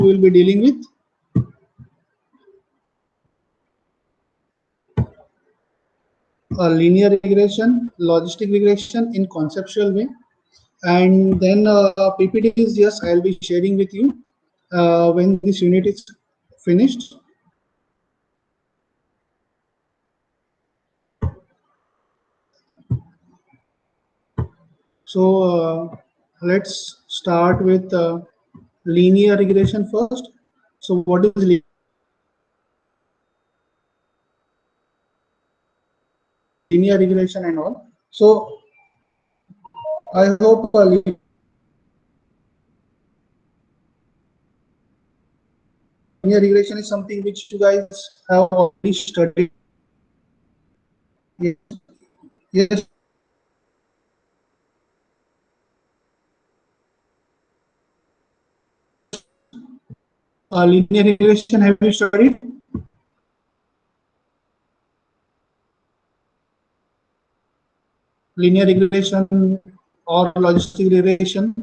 we will be dealing with linear regression, logistic regression in conceptual way, and then PPTs. Yes, I'll be sharing with you when this unit is finished. So let's start with linear regression first. So what is linear regression and all? So I hope linear regression is something which you guys have already studied. Yes, yes. Linear regression have you studied? Linear regression or logistic regression?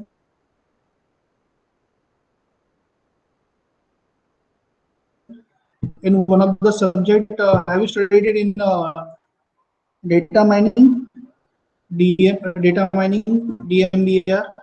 In one of the subject, have you studied it in data mining, data mining, DMBR?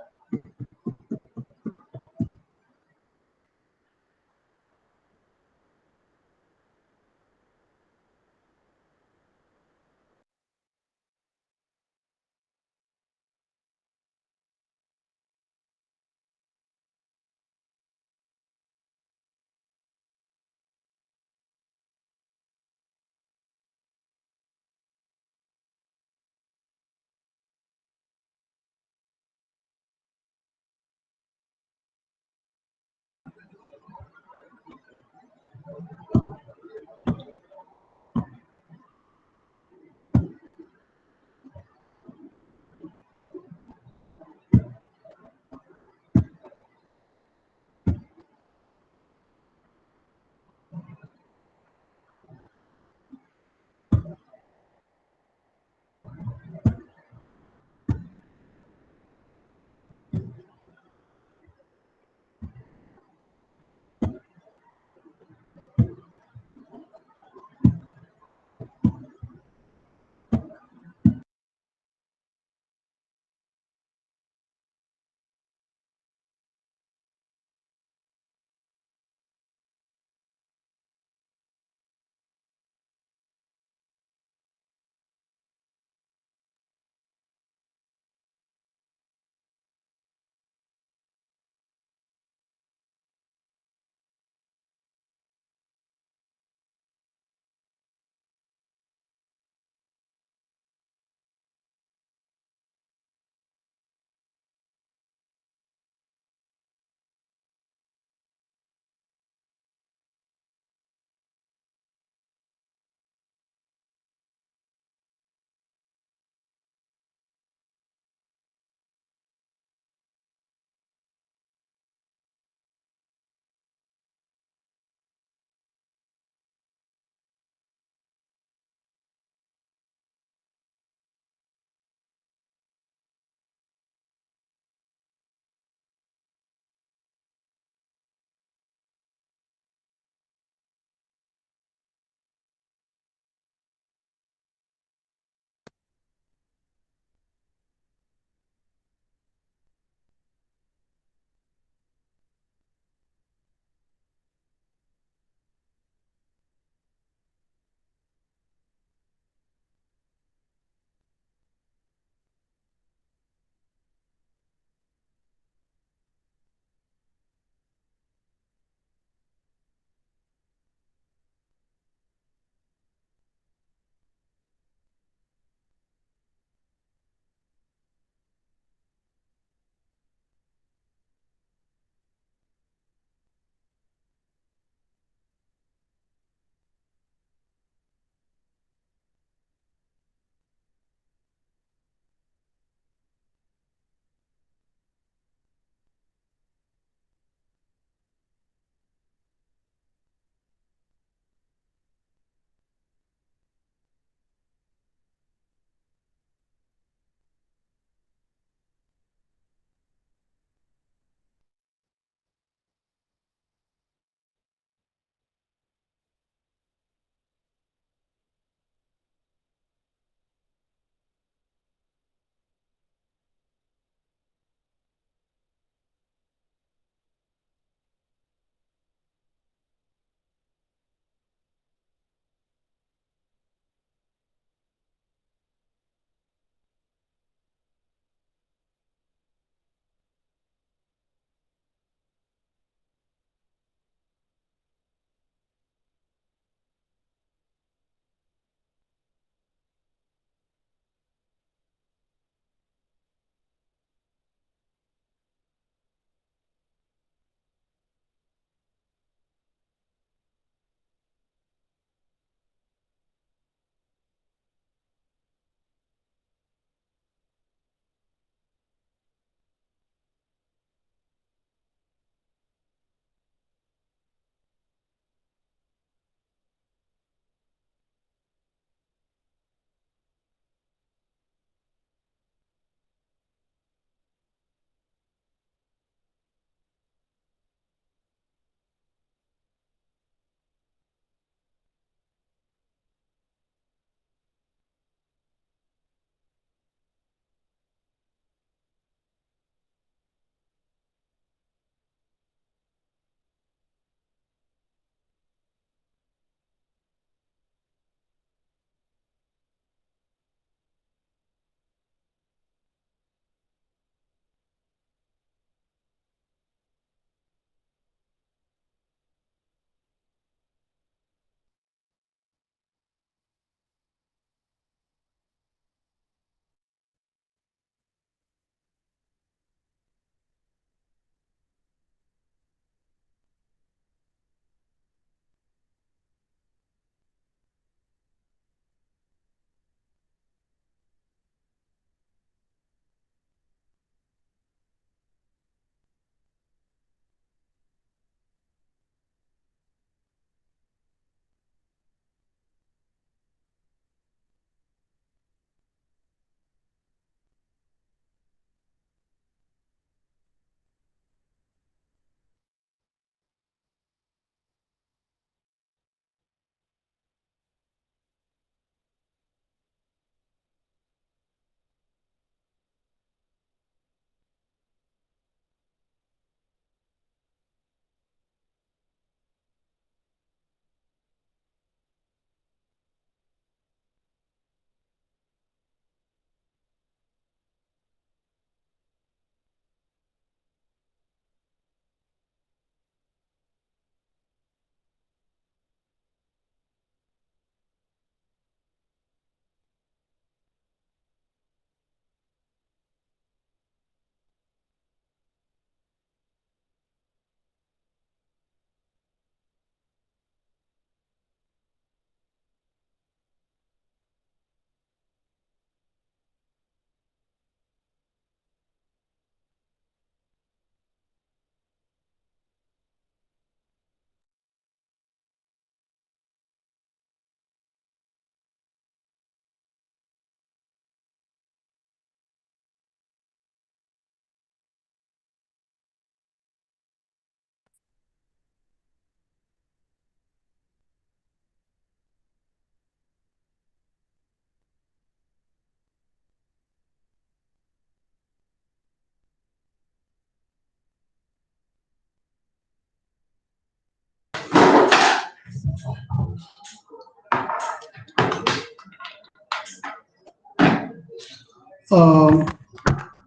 Um,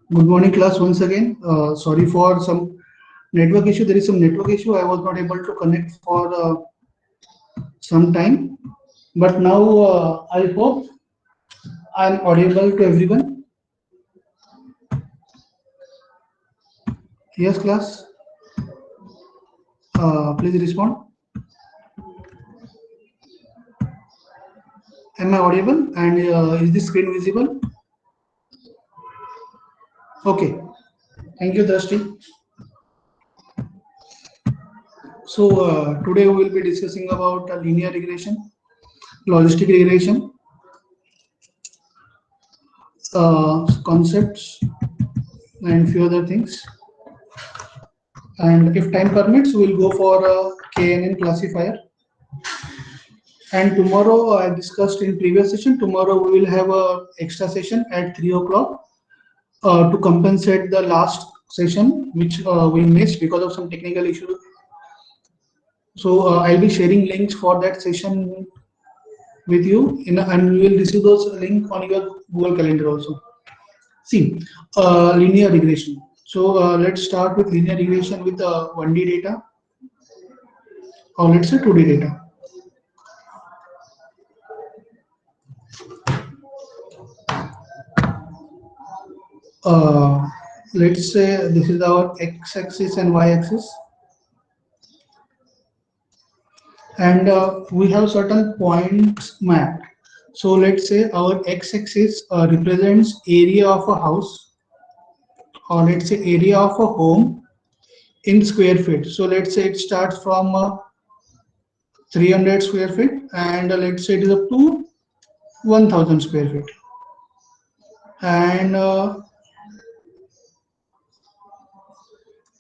Good morning, class. Once again, sorry for some network issue. There is some network issue. I was not able to connect for some time, but now I hope I'm audible to everyone. Yes, class. Please respond. Am I audible? And is the screen visible? Okay. Thank you, Drashti. So today we will be discussing about linear regression, logistic regression, concepts, and few other things. And if time permits, we'll go for a KNN classifier. And tomorrow, I discussed in previous session, tomorrow we will have a extra session at 3 o'clock to compensate the last session, which we missed because of some technical issues. So I'll be sharing links for that session with you, and you will receive those links on your Google Calendar also. See, linear regression. So let's start with linear regression with 1D data, or let's say 2D data. Let's say this is our x-axis and y-axis, and we have certain points mapped. So let's say our x-axis represents area of a house, or let's say area of a home in square feet. So let's say it starts from 300 square feet, and let's say it is up to 1000 square feet. And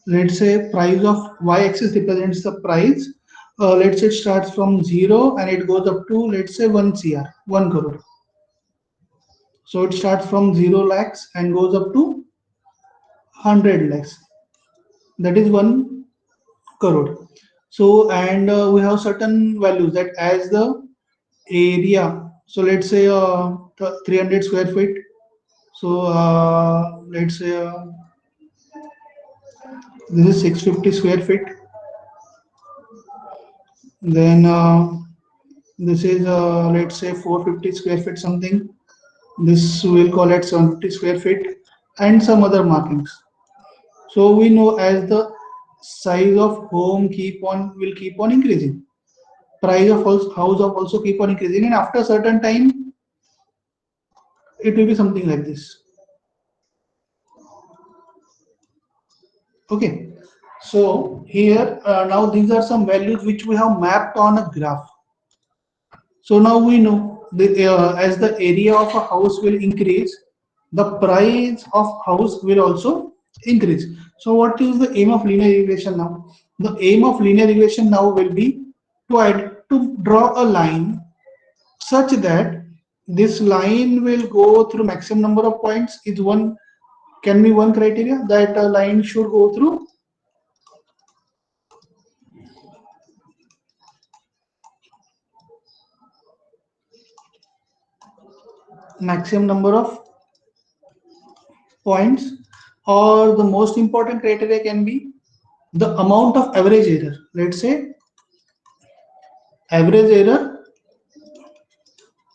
let's say price of y-axis represents the price. Let's say it starts from 0 and it goes up to, let's say, 1 CR, 1 crore. So it starts from 0 lakhs and goes up to 100 lakhs. That is 1 crore. So, and we have certain values that as the area. So let's say 300 square feet. So let's say this is 650 square feet. Then this is let's say 450 square feet something. This we'll call it 750 square feet, and some other markings. So we know as the size of home will keep on increasing, price of house of also keep on increasing, and after a certain time it will be something like this. Okay, so here now these are some values which we have mapped on a graph. So now we know that as the area of a house will increase, the price of house will also increase. So what is the aim of linear regression now? The aim of linear regression now will be to draw a line such that this line will go through maximum number of points. Is one can be one criteria that a line should go through maximum number of points, or the most important criteria can be the amount of average error. Let's say average error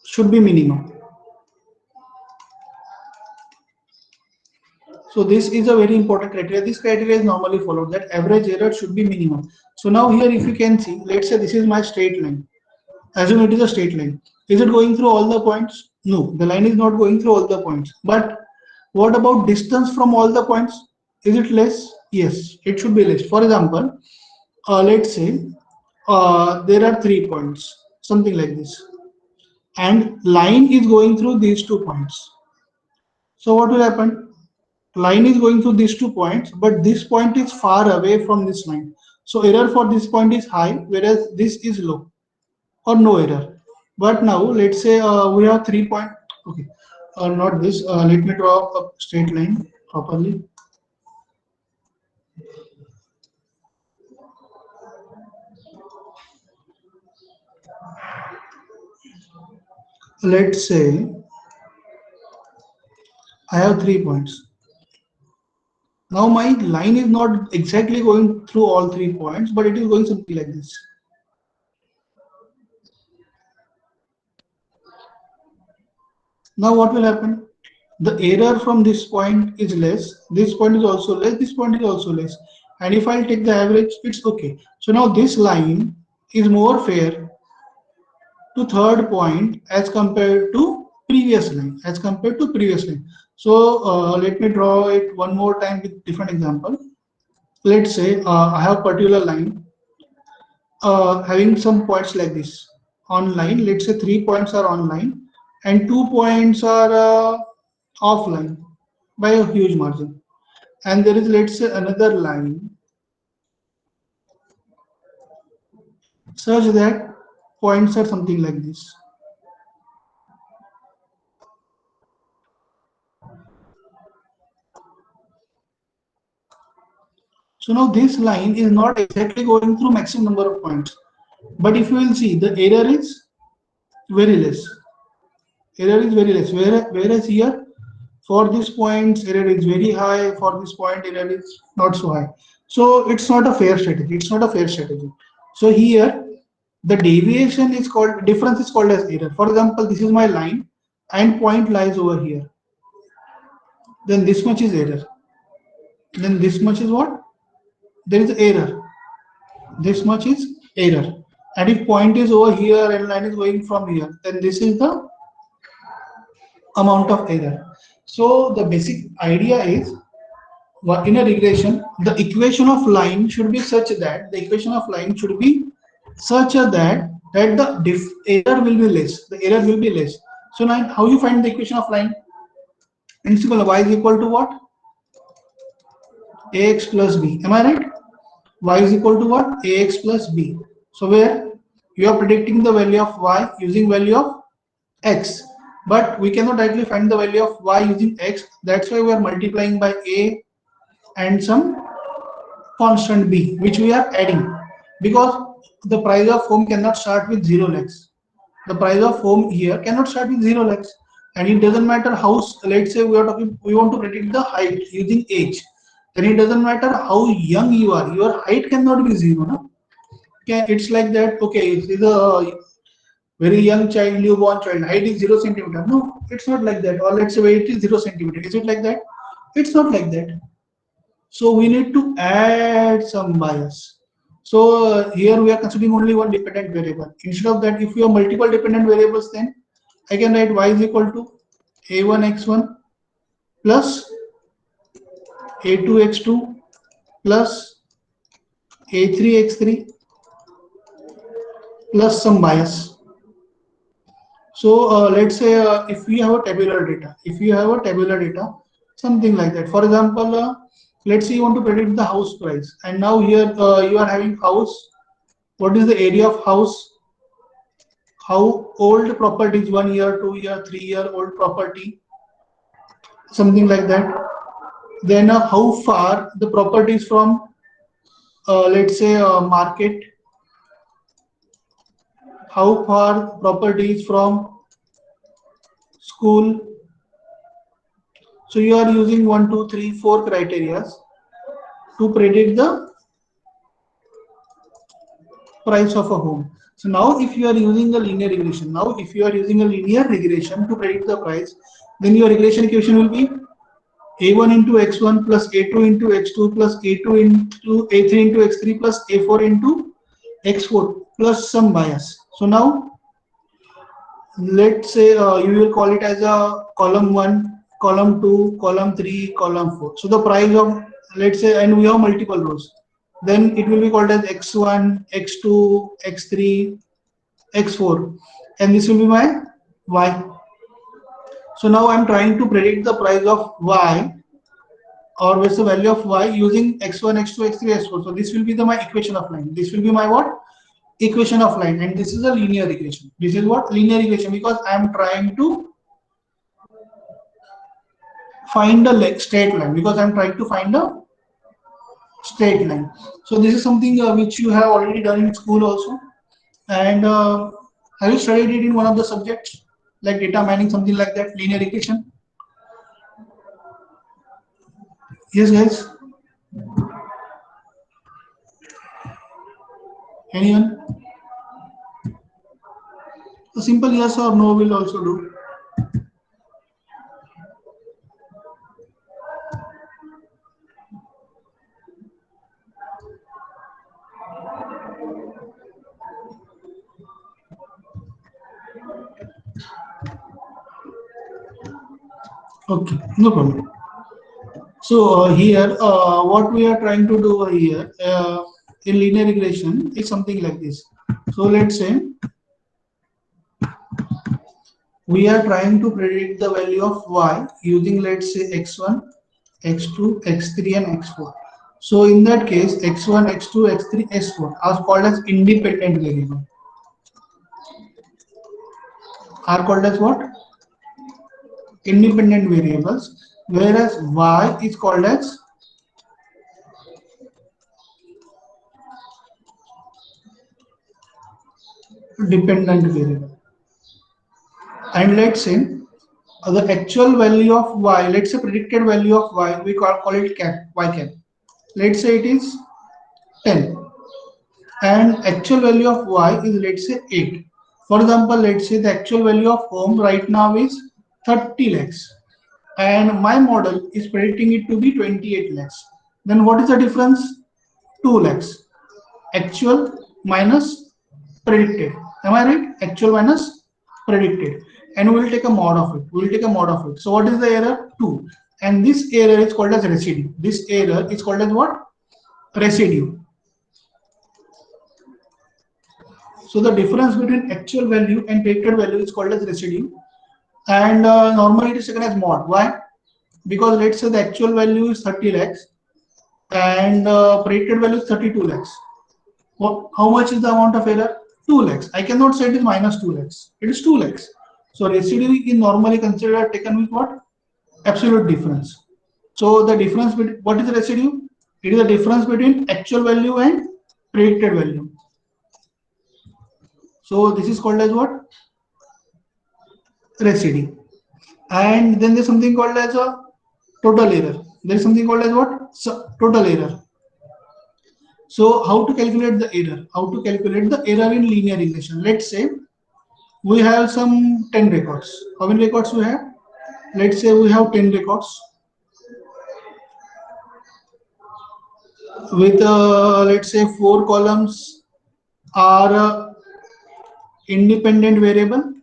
should be minimum. So this is a very important criteria. This criteria is normally followed, that average error should be minimum. So now here if you can see, let's say this is my straight line. Assume it is a straight line. Is it going through all the points? No, the line is not going through all the points. But what about distance from all the points? Is it less? Yes, it should be less. For example, let's say there are 3 points, something like this, and line is going through these 2 points. So what will happen? Line is going through these 2 points, but this point is far away from this line. So error for this point is high, whereas this is low or no error. But now let's say we have 3 point. Okay, not this. Let me draw a straight line properly. let's say I have 3 points. Now my line is not exactly going through all 3 points, but it is going something like this. Now what will happen? The error from this point is less, this point is also less, this point is also less. And if I'll take the average, it's okay. So now this line is more fair to third point as compared to previous line, So let me draw it one more time with different example. Let's say I have particular line having some points like this. Online, let's say 3 points are online and 2 points are offline by a huge margin. And there is, let's say, another line such that points are something like this. So now this line is not exactly going through maximum number of points. But if you will see, the error is very less. Whereas here, for this point, error is very high. For this point, error is not so high. So it's not a fair strategy. So here, the deviation is called, difference is called as error. For example, this is my line and point lies over here. Then this much is error. Then this much is what? There is error. This much is error. And if point is over here and line is going from here, then this is the amount of error. So the basic idea is, in a regression, the equation of line should be such that the error will be less. So now how you find the equation of line? In simple, y is equal to what? Ax plus b. Am I right? Y is equal to what? Ax plus b. So where you are predicting the value of y using value of x, but we cannot directly find the value of y using x. That's why we are multiplying by a and some constant b, which we are adding, because the price of home cannot start with 0 lakhs. The price of home here cannot start with 0 lakhs, and it doesn't matter how. Let's say we want to predict the height using age. Then it doesn't matter how young you are. Your height cannot be 0. No? Okay, it's like that. Okay, if it's a very young child, newborn child, height is 0 centimeter. No, it's not like that. Or let's say weight is 0 centimeter. Is it like that? It's not like that. So we need to add some bias. So here we are considering only one dependent variable. Instead of that, if we have multiple dependent variables, then I can write y is equal to a1x1 plus a2x2 plus a3x3 plus some bias. So let's say if you have a tabular data, something like that. For example, let's say you want to predict the house price, and now here you are having house. What is the area of house? How old property is 1 year, 2 year, 3 year old property, something like that. Then how far the property is from, let's say market. How far property is from school. So you are using 1, 2, 3, 4 criteria to predict the price of a home. So now if you are using a linear regression, to predict the price, then your regression equation will be a1 into x1 plus a2 into x2 plus a2 into a3 into x3 plus a4 into x4 plus some bias. So now let's say you will call it as a column 1, column 2, column 3, column 4. So the price of, let's say, and we have multiple rows, then it will be called as x1, x2, x3, x4, and this will be my y. So now I'm trying to predict the price of y, or what's the value of y using x1, x2, x3, x4. So this will be my equation of line. This will be my what? Equation of line, and this is a linear regression. This is what? Linear regression, because I am trying to find a straight line, So this is something which you have already done in school also, and have you studied it in one of the subjects? like data mining, something like that, linear regression? Yes, guys. Anyone? A simple yes or no will also do. Okay, no problem. So here, what we are trying to do here in linear regression is something like this. So let's say we are trying to predict the value of y using, let's say, x1, x2, x3, and x4. So in that case, x1, x2, x3, x4 are called as independent variable. Are called as what? Independent variables, whereas y is called as dependent variable. And let's say the actual value of y, let's say predicted value of y, we call it cap, y cap. Let's say it is 10, and actual value of y is, let's say, 8. For example, let's say the actual value of home right now is 30 lakhs, and my model is predicting it to be 28 lakhs. Then what is the difference? 2 lakhs. Actual minus predicted. Am I right? Actual minus predicted. And we will take a mod of it. We will take a mod of it. So what is the error? 2. And this error is called as residue. This error is called as what? Residue. So the difference between actual value and predicted value is called as residue. And normally it is taken as mod. Why? Because let's say the actual value is 30 lakhs and predicted value is 32 lakhs. How much is the amount of error? 2 lakhs. I cannot say it is minus 2 lakhs. It is 2 lakhs. So residue is normally considered taken with what? Absolute difference. So the difference between, what is the residue? It is the difference between actual value and predicted value. So this is called as what? Residue. And then there's something called as a total error. There is something called as what? Total error. So how to calculate the error? How to calculate the error in linear regression? Let's say we have some 10 records. How many records we have? Let's say we have 10 records with let's say 4 columns are independent variable.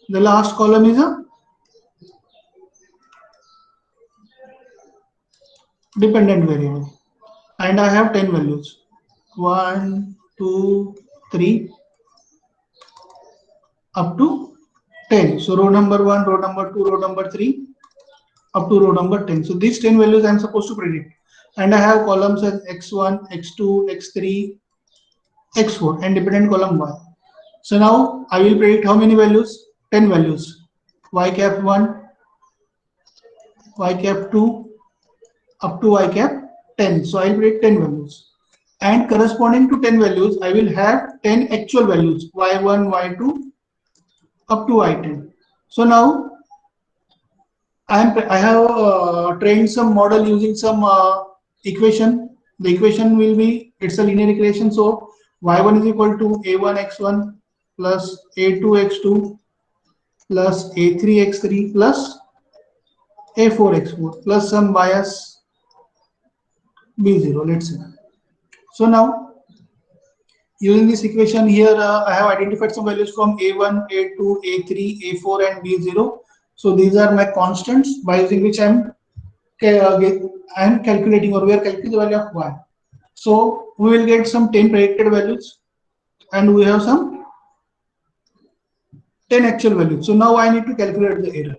The last column is a dependent variable, and I have 10 values. 1, 2, 3 up to 10. So row number 1, row number 2, row number 3 up to row number 10. So these 10 values I am supposed to predict, and I have columns as x1, x2, x3, x4 and dependent column y. So now I will predict how many values? 10 values. Y cap 1, y cap 2 up to y cap 10. So I will predict 10 values. And corresponding to 10 values, I will have 10 actual values, y1, y2 up to y10. So now I have trained some model using some equation. The equation will be, it's a linear equation. So y1 is equal to a1x1 plus a2x2 plus a3x3 plus a4x4 plus some bias b0, let's say. So now using this equation here, I have identified some values from a1, a2, a3, a4 and b0. So these are my constants by using which I am calculating, or we are calculating the value of y. So we will get some 10 predicted values and we have some 10 actual values. So now I need to calculate the error.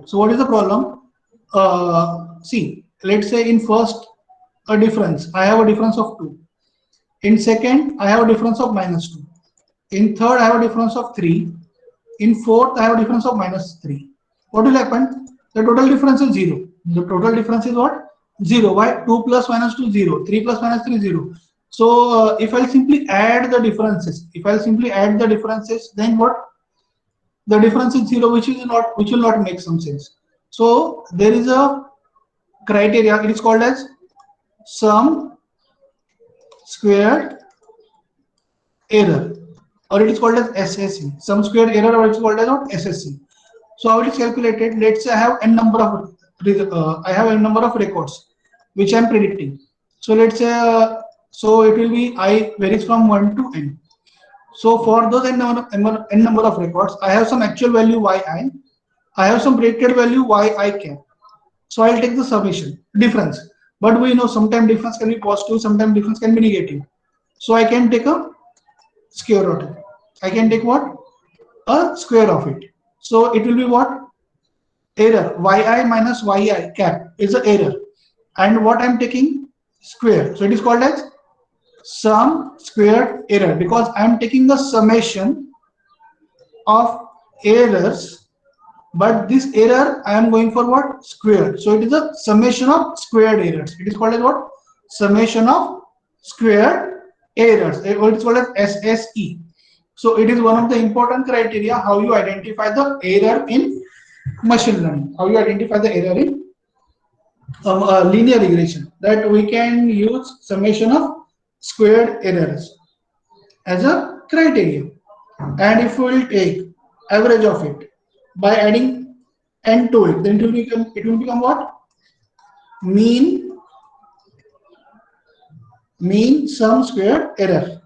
So what is the problem? See, let's say in first a difference, I have a difference of 2. In second, I have a difference of -2. In third, I have a difference of 3. In fourth, I have a difference of -3. What will happen? The total difference is 0. The total difference is what? 0. Why? 2 plus -2, 0. 3 plus -3, 0. So if I'll simply add the differences, then what? The difference is 0, which will not make some sense. So there is a criteria. It is called as sum squared error, or it is called as SSE. Sum squared error, or it is called as what? SSE. So how it is calculated? Let's say I have n number of records which I am predicting. So let's say so it will be I varies from 1 to n. So for those n number of records, I have some actual value yi, I have some predicted value yi cap. So I'll take the summation difference. But we know sometimes difference can be positive, sometimes difference can be negative. So I can take a square root. I can take what? A square of it. So it will be what? Error. Yi minus yi cap is an error. And what I'm taking? Square. So it is called as sum squared error, because I'm taking the summation of errors, but this error I am going for what? Squared. So it is a summation of squared errors. It is called as what? Summation of squared errors. It is called as SSE. So it is one of the important criteria how you identify the error in machine learning. How you identify the error in linear regression, that we can use summation of squared errors as a criteria. And if we will take average of it by adding n to it, then it will become what? Mean sum squared error.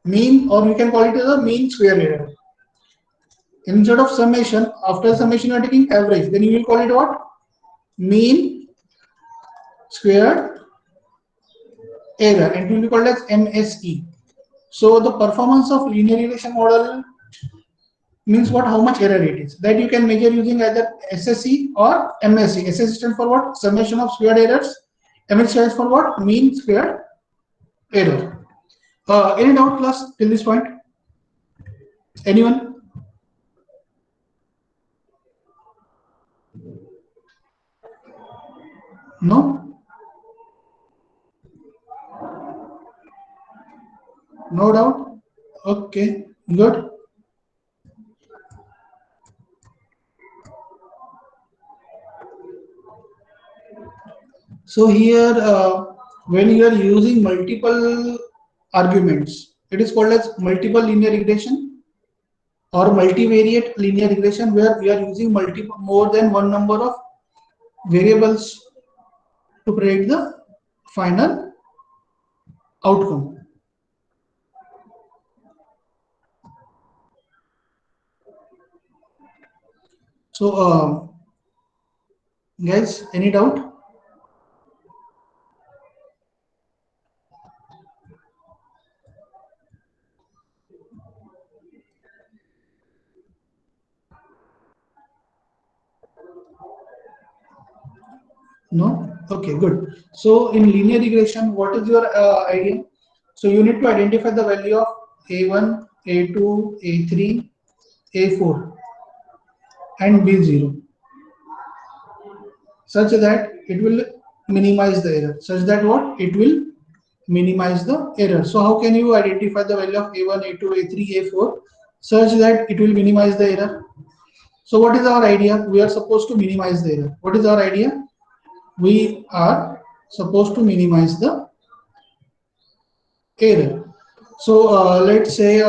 Mean, or we can call it as a mean square error. Instead of summation, after summation you are taking average, then you will call it what? Mean squared error, and it will be called as MSE. So the performance of linear regression model means what? How much error it is. That you can measure using either SSE or MSE. SSE stands for what? Summation of squared errors. MSE stands for what? Mean squared error. Any doubt class till this point? Anyone? No? No doubt? Okay, good. So here, when you are using multiple arguments, it is called as multiple linear regression or multivariate linear regression, where we are using more than one number of variables to predict the final outcome. So, guys, any doubt? No? Okay, good. So in linear regression, what is your idea? So you need to identify the value of A1, A2, A3, A4 and B0 such that it will minimize the error. Such that what? It will minimize the error. So how can you identify the value of A1, A2, A3, A4 such that it will minimize the error? So what is our idea? We are supposed to minimize the error. What is our idea? We are supposed to minimize the error. So let's say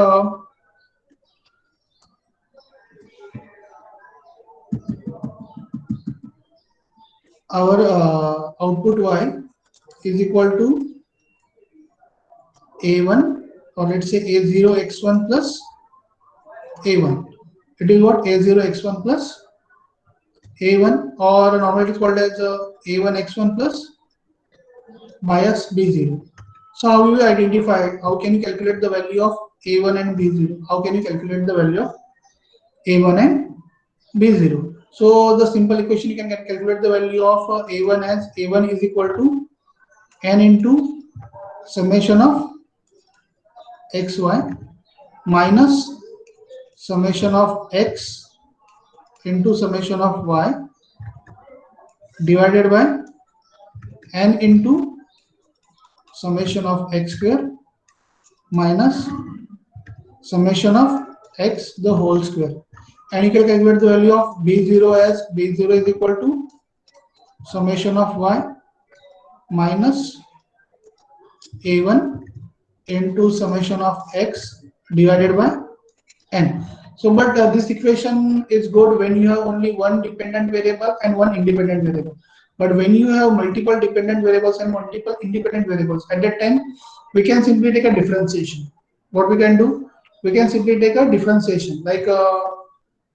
our output y is equal to a1, or let's say a0 x1 plus a1. It is what? A0 x1 plus a1, or normally it is called as a1 x1 plus bias b0. So how will you identify? How can you calculate the value of a1 and b0? How can you calculate the value of a1 and b0? So the simple equation, you can calculate the value of a1 as a1 is equal to n into summation of xy minus summation of x into summation of y divided by n into summation of x square minus summation of x the whole square. And you can calculate the value of b0 as b0 is equal to summation of y minus a1 into summation of x divided by n. So, but this equation is good when you have only one dependent variable and one independent variable. But when you have multiple dependent variables and multiple independent variables, at that time, we can simply take a differentiation. What we can do? We can simply take a differentiation. Like,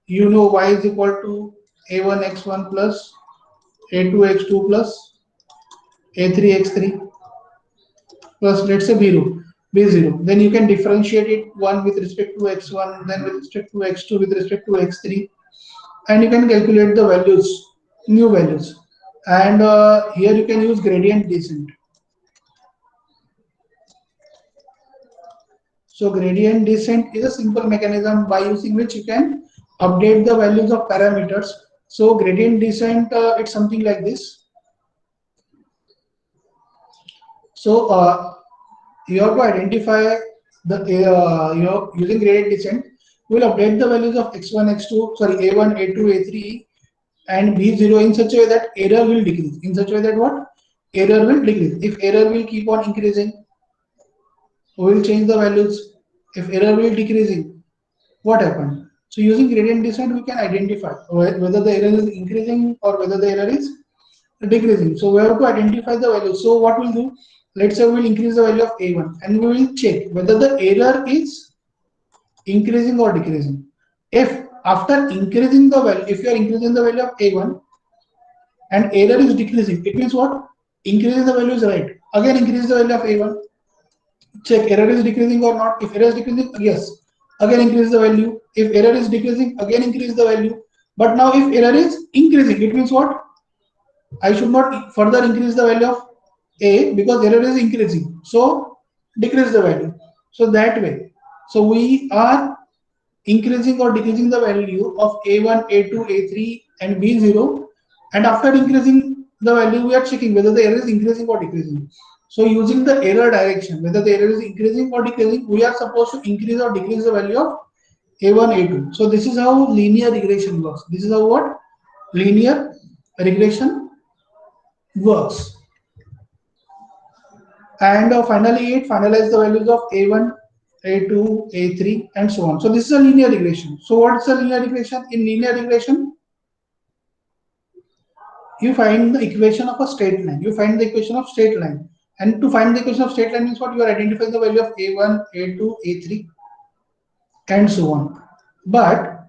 you know, y is equal to a1 x1 plus a2 x2 plus a3 x3 plus, let's say, b0, then you can differentiate it one with respect to x1, then with respect to x2, with respect to x3, and you can calculate the values, new values. And here you can use gradient descent. So gradient descent is a simple mechanism by using which you can update the values of parameters. So gradient descent, it's something like this. So you have to identify the using gradient descent. We will update the values of x1, x2, sorry, a1, a2, a3, and b0 in such a way that error will decrease. In such a way that what? Error will decrease. If error will keep on increasing, we will change the values. If error will decreasing, what happened? So using gradient descent, we can identify whether the error is increasing or whether the error is decreasing. So we have to identify the value. So what we'll do? Let's say we'll increase the value of a1 and we will check whether the error is increasing or decreasing. If after increasing the value, if you are increasing the value of a1 and error is decreasing, it means what? Increasing the value is right. Again increase the value of a1. Check error is decreasing or not. If error is decreasing, yes. Again increase the value. If error is decreasing, again increase the value. But now if error is increasing, it means what? I should not further increase the value of a because error is increasing. So decrease the value. So that way. So we are increasing or decreasing the value of a1, a2, a3, and b0. And after increasing the value, we are checking whether the error is increasing or decreasing. So using the error direction, whether the error is increasing or decreasing, we are supposed to increase or decrease the value of a1, a2. So this is how linear regression works. This is how what? Linear regression works. And finally, it finalizes the values of a1, a2, a3, and so on. So this is a linear regression. So what's a linear regression? In linear regression, you find the equation of a straight line. You find the equation of straight line. And to find the equation of straight line means what? You are identifying the value of a1, a2, a3, and so on. But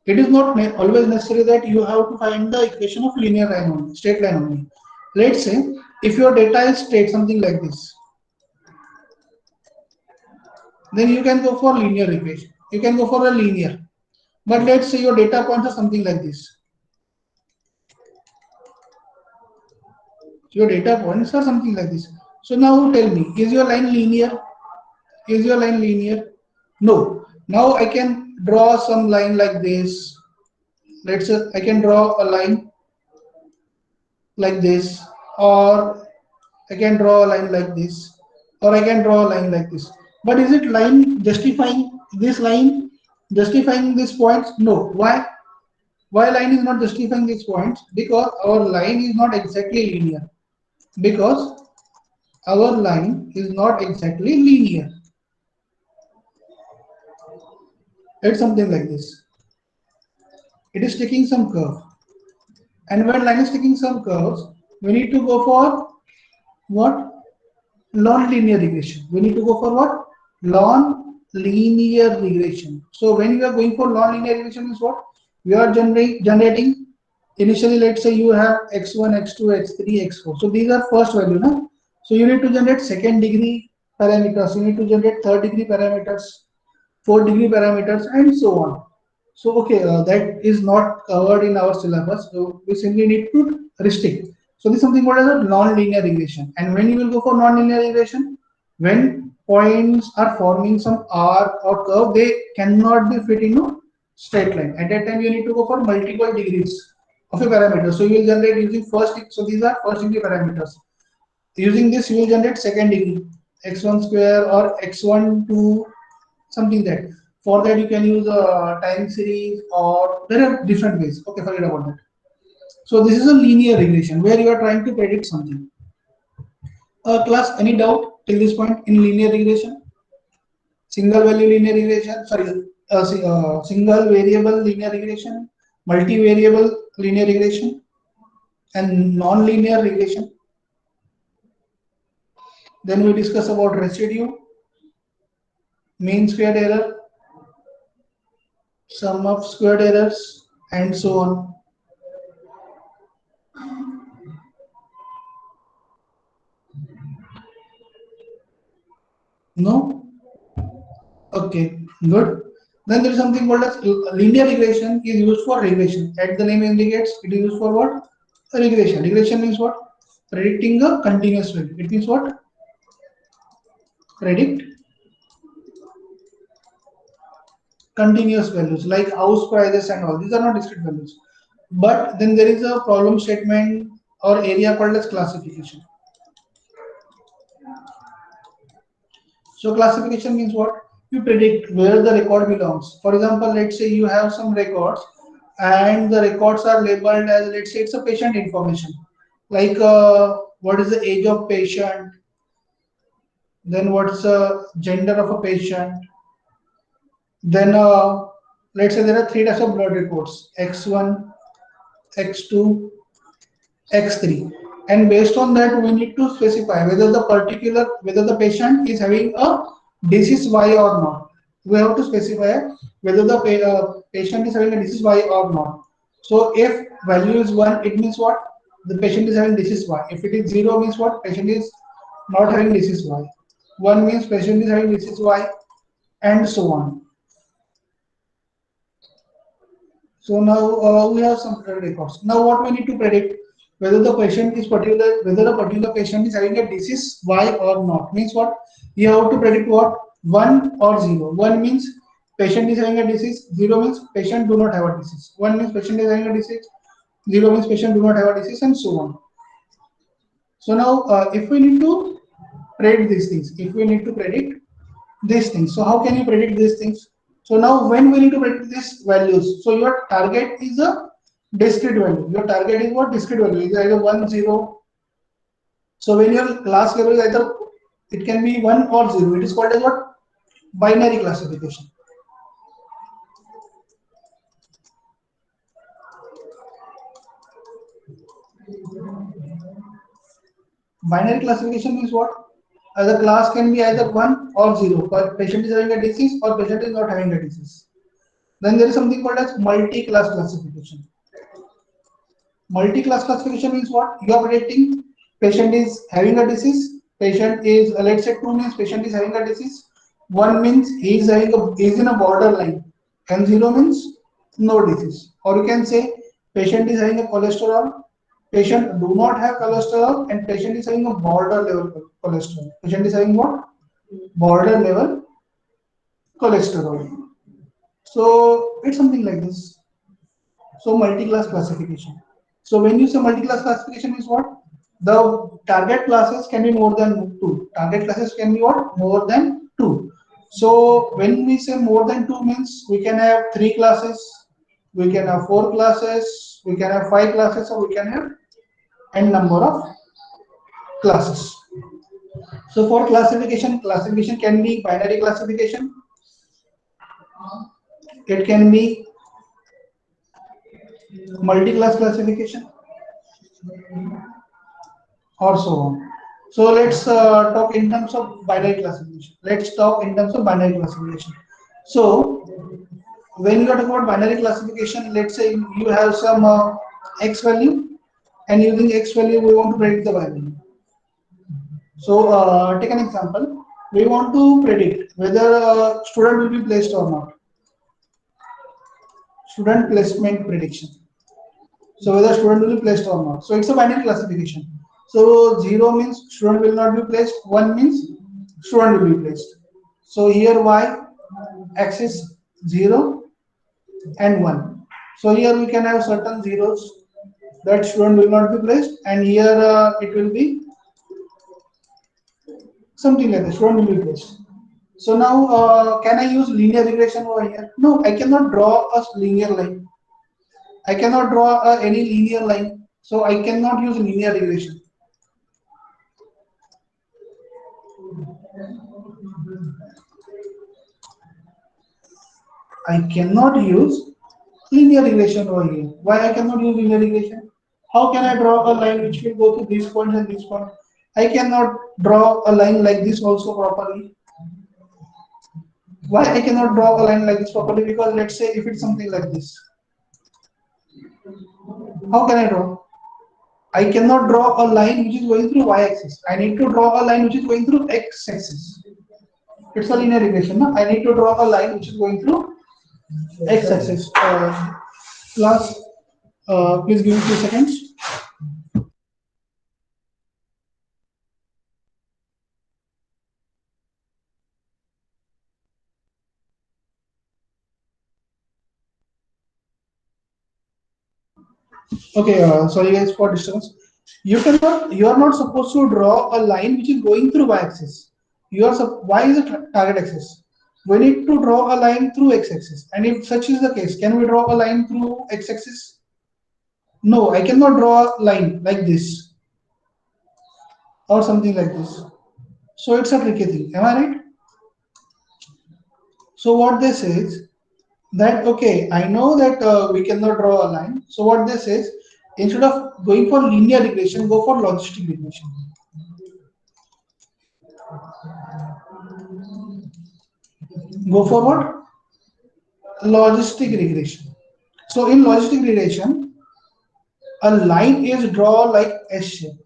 it is not always necessary that you have to find the equation of linear line only, straight line only. Let's say if your data is straight, something like this, then you can go for linear regression. You can go for a linear. But let's say your data points are something like this. Your data points are something like this. So now tell me, is your line linear? Is your line linear? No. Now I can draw some line like this. Let's say I can draw a line like this, or I can draw a line like this, or I can draw a line like this. But is it line justifying this line, justifying these points? No. Why? Why line is not justifying these points? Because our line is not exactly linear. Because our line is not exactly linear. It's something like this. It is taking some curve. And when line is taking some curves, we need to go for what? Non-linear regression. We need to go for what? Non-linear regression. So when you are going for non-linear regression is what? We are generating initially, let's say you have x1, x2, x3, x4. So these are first value, no? So you need to generate second degree parameters. You need to generate third degree parameters, fourth degree parameters, and so on. So okay, that is not covered in our syllabus. So we simply need to restrict. So this is something called as a non-linear regression. And when you will go for non-linear regression, when points are forming some arc or curve, they cannot be fit into straight line. At that time, you need to go for multiple degrees of a parameter. So you will generate using first. So these are first degree parameters. Using this, you will generate second degree, x1 square or x1 to something that. For that you can use a time series, or there are different ways. Okay, forget about that. So this is a linear regression where you are trying to predict something. Class, any doubt till this point in linear regression? Single value linear regression, sorry, single variable linear regression, multivariable linear regression, and non-linear regression. Then we discuss about residue, mean squared error, sum of squared errors, and so on. No? Okay, good. Then there is something called as linear regression is used for regression. As the name indicates, it is used for what? Regression. Regression means what? Predicting a continuous value. It means what? Predict continuous values like house prices and all. These are not discrete values. But then there is a problem statement or area called as classification. So classification means what? You predict where the record belongs. For example, let's say you have some records and the records are labeled as, let's say it's a patient information. Like what is the age of patient, then what's the gender of a patient, then let's say there are 3 types of blood reports, X1, X2, X3, and based on that we need to specify whether the patient is having a disease Y or not. We have to specify whether the patient is having a disease Y or not. So if value is 1, it means what? The patient is having disease Y. If it is 0, means what? Patient is not having disease Y. 1 means patient is having disease Y, and so on. So now we have some records. Now what we need to predict whether the patient is whether a particular patient is having a disease Y or not. Means what? You have to predict what? 1 or 0. 1 means patient is having a disease. 0 means patient do not have a disease. 1 means patient is having a disease. 0 means patient do not have a disease, and so on. So now if we need to predict these things, so how can you predict these things? So now when we need to predict these values, so your target is a discrete value. Your target is what? Discrete value is either 1, 0. So when your class level is either, it can be 1 or 0. It is called as what? Binary classification. Binary classification means what? The class can be either 1 or 0. Patient is having a disease or patient is not having a disease. Then there is something called as multi-class classification. Multi-class classification means what? You are predicting patient is having a disease. Patient is, let's say 2 means patient is having a disease. 1 means he is in a borderline, and 0 means no disease. Or you can say patient is having a cholesterol. Patient do not have cholesterol, and patient is having a border level cholesterol. Patient is having what? Border level cholesterol. So it's something like this. So multi-class classification. So when you say multi-class classification is what? The target classes can be more than 2. Target classes can be what? More than 2. So when we say more than 2 means we can have 3 classes, we can have 4 classes, we can have 5 classes, or we can have n number of classes. So for classification can be binary classification. It can be multi-class classification, or so on. So let's talk in terms of binary classification. So when you are talking about binary classification, let's say you have some x value, and using x value we want to predict the y value. So take an example. We want to predict whether a student will be placed or not. Student placement prediction. So whether student will be placed or not. So it's a binary classification. So 0 means student will not be placed. 1 means student will be placed. So here y axis 0 and 1. So here we can have certain zeros that student will not be placed, and here it will be something like this. Student will be placed. So now, can I use linear regression over here? No, I cannot draw a linear line. I cannot draw any linear line. So I cannot use linear regression. I cannot use linear regression over here. Why I cannot use linear regression? How can I draw a line which will go to this point and this point? I cannot draw a line like this also properly. Why I cannot draw a line like this properly? Because let's say if it's something like this, how can I draw? I cannot draw a line which is going through y-axis. I need to draw a line which is going through x-axis. It's a linear regression. No? I need to draw a line which is going through x-axis. Class, please give me 2 seconds. Okay, sorry guys for distance. You are not supposed to draw a line which is going through y-axis. Y is a target axis. We need to draw a line through x-axis. And if such is the case, can we draw a line through x-axis? No, I cannot draw a line like this or something like this. So it's a tricky thing. Am I right? So what they say is that, okay, I know that we cannot draw a line. So what they say is, instead of going for linear regression, go for logistic regression. Go for what? Logistic regression. So in logistic regression, a line is drawn like S shape.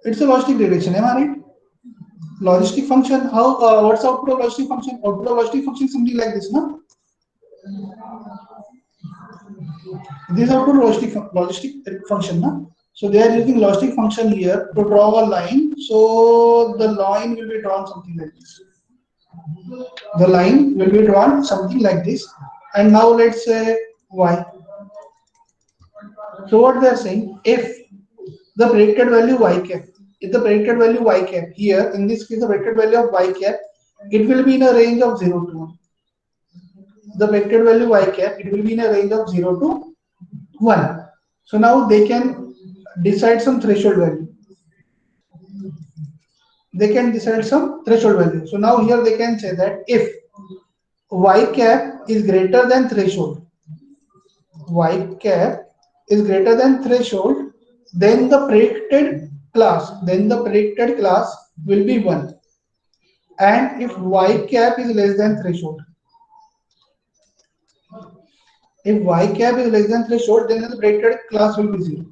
It's a logistic regression, am I right? Logistic function, how what's output of logistic function? Output of logistic function is something like this, no? This is output logistic function, no? So they are using logistic function here to draw a line. So the line will be drawn something like this. The line will be drawn something like this. And now let's say y. So what they are saying, if the predicted value y cap, if the predicted value y cap here, in this case the predicted value of y cap, it will be in a range of 0 to 1. The predicted value y cap, it will be in a range of 0 to 1. So now they can decide some threshold value. They can decide some threshold value. So now here they can say that if y cap is greater than threshold, y cap is greater than threshold, then the predicted class will be 1. And if y cap is less than threshold, if y cap is less than threshold, then the predicted class will be 0.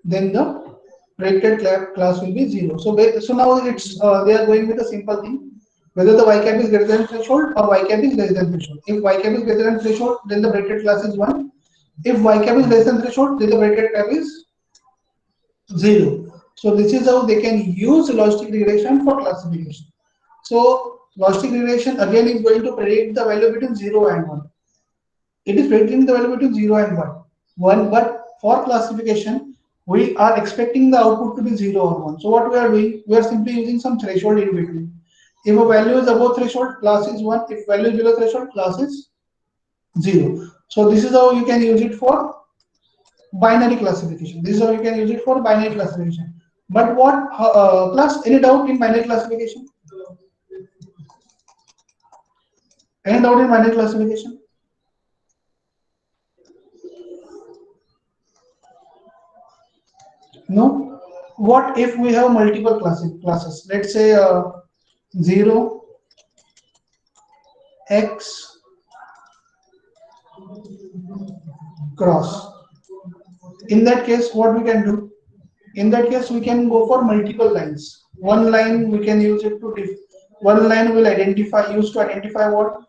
Then the predicted class will be 0. So now it's they are going with a simple thing, whether the y cap is greater than threshold or y cap is less than threshold. If y cap is greater than threshold, then the predicted class is 1. If y cap is less than threshold, then the predicted cap is 0. So this is how they can use logistic regression for classification. So logistic regression again is going to predict the value between 0 and 1. It is predicting the value between 0 and 1. But for classification, we are expecting the output to be 0 or 1. So what we are doing, we are simply using some threshold in between. If a value is above threshold, class is 1. If value is below threshold, class is 0. So this is how you can use it for binary classification. This is how you can use it for binary classification. But what class? Any doubt in binary classification? Any doubt in binary classification? No. What if we have multiple classes? Let's say 0, x, cross. In that case, what we can do? In that case, we can go for multiple lines. One line we can use it to one line will use to identify what?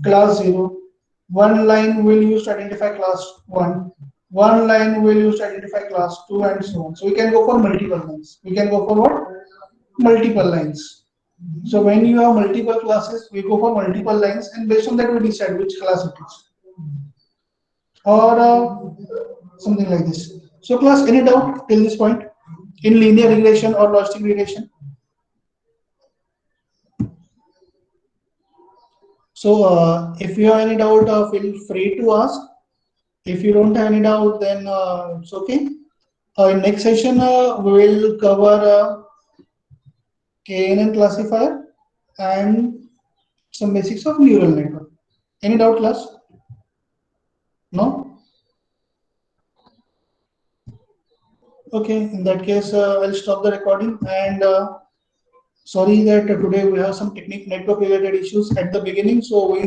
Class 0. One line will use to identify class 1. One line will use to identify class 2 and so on. So we can go for multiple lines. We can go for what? Multiple lines. So when you have multiple classes, we go for multiple lines, and based on that we decide which class it is. Or something like this. So class, any doubt till this point in linear regression or logistic regression? So if you have any doubt, feel free to ask. If you don't have any doubt, then it's okay. In next session, we will cover KNN classifier and some basics of neural network. Any doubt, class? No? Okay, in that case, I'll stop the recording. And sorry that today we have some network related issues at the beginning. So we